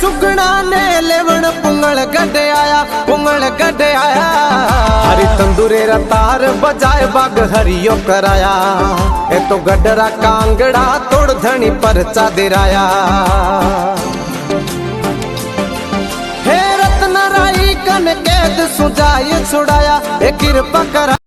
सुगना ने लेवण पुंगल गड्ढे आया हरी तंदूरे रतार बजाए बाग हरियो कराया ए तो गडरा कांगड़ा तोड़ धनी परचा दिराया हे रत्न राई कन कैद सुजाए छुड़ाया ए कृपा करा